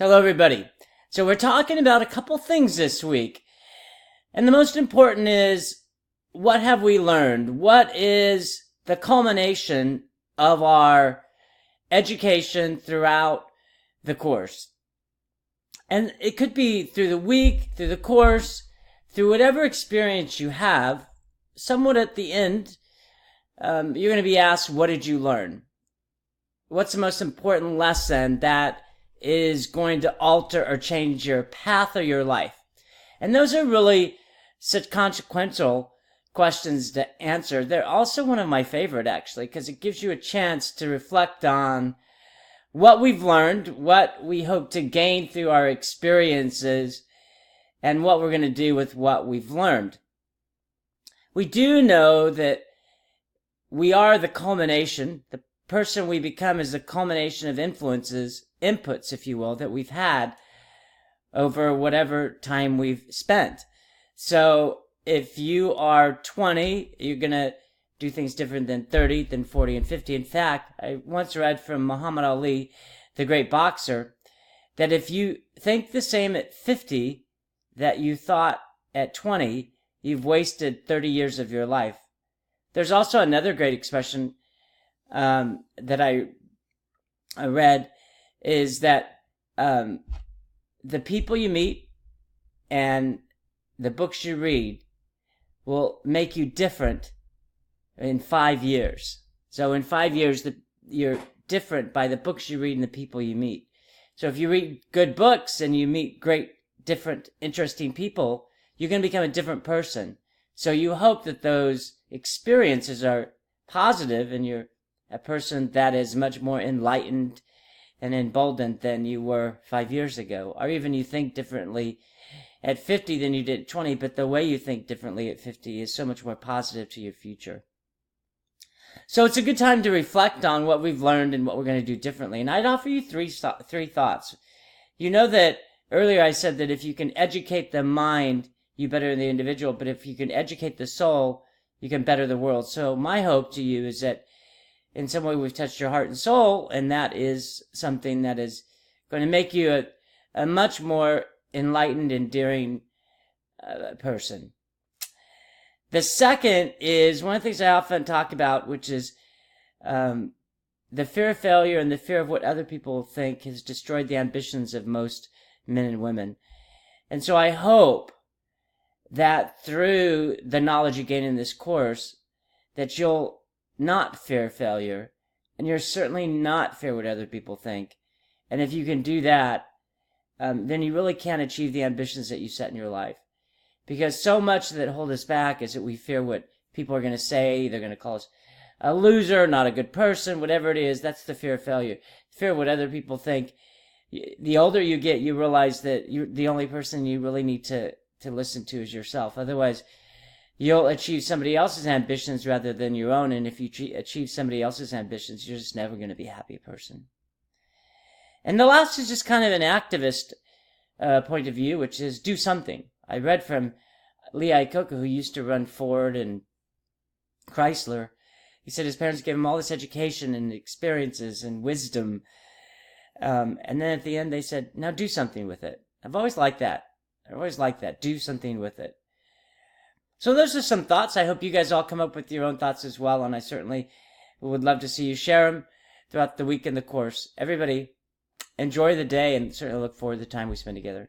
Hello, everybody. So we're talking about a couple things this week. And the most important is, what have we learned? What is the culmination of our education throughout the course? And it could be through the week, through the course, through whatever experience you have. Somewhat at the end, you're going to be asked, what did you learn? What's the most important lesson that is going to alter or change your path or your life? And those are really such consequential questions to answer. They're also one of my favorite, actually, because it gives you a chance to reflect on what we've learned, what we hope to gain through our experiences, and what we're going to do with what we've learned. We do know that we are the culmination. The person we become is the culmination of influences, inputs, if you will, that we've had over whatever time we've spent. So if you are 20, you're going to do things different than 30, than 40, and 50. In fact, I once read from Muhammad Ali, the great boxer, that if you think the same at 50 that you thought at 20, you've wasted 30 years of your life. There's also another great expression that I read, is that the people you meet and the books you read will make you different in 5 years. So in 5 years, you're different by the books you read and the people you meet. So if you read good books and you meet great, different, interesting people, you're going to become a different person. So you hope that those experiences are positive and you're a person that is much more enlightened and emboldened than you were 5 years ago. Or even you think differently at 50 than you did at 20, but the way you think differently at 50 is so much more positive to your future. So it's a good time to reflect on what we've learned and what we're going to do differently. And I'd offer you three thoughts. You know that earlier I said that if you can educate the mind, you better the individual, but if you can educate the soul, you can better the world. So my hope to you is that in some way we've touched your heart and soul, and that is something that is going to make you a much more enlightened, endearing person. The second is one of the things I often talk about, which is the fear of failure and the fear of what other people think has destroyed the ambitions of most men and women. And so I hope that through the knowledge you gain in this course, that you'll not fear failure, and you're certainly not fear what other people think. And if you can do that, then you really can achieve the ambitions that you set in your life. Because so much that hold us back is that we fear what people are going to say. They're going to call us a loser, not a good person, whatever it is. That's the fear of failure. Fear of what other people think. The older you get, you realize that the only person you really need to listen to is yourself. Otherwise, you'll achieve somebody else's ambitions rather than your own. And if you achieve somebody else's ambitions, you're just never going to be a happy person. And the last is just kind of an activist point of view, which is do something. I read from Lee Iacocca, who used to run Ford and Chrysler. He said his parents gave him all this education and experiences and wisdom. And then at the end they said, now do something with it. I've always liked that. Do something with it. So those are some thoughts. I hope you guys all come up with your own thoughts as well. And I certainly would love to see you share them throughout the week in the course. Everybody, enjoy the day and certainly look forward to the time we spend together.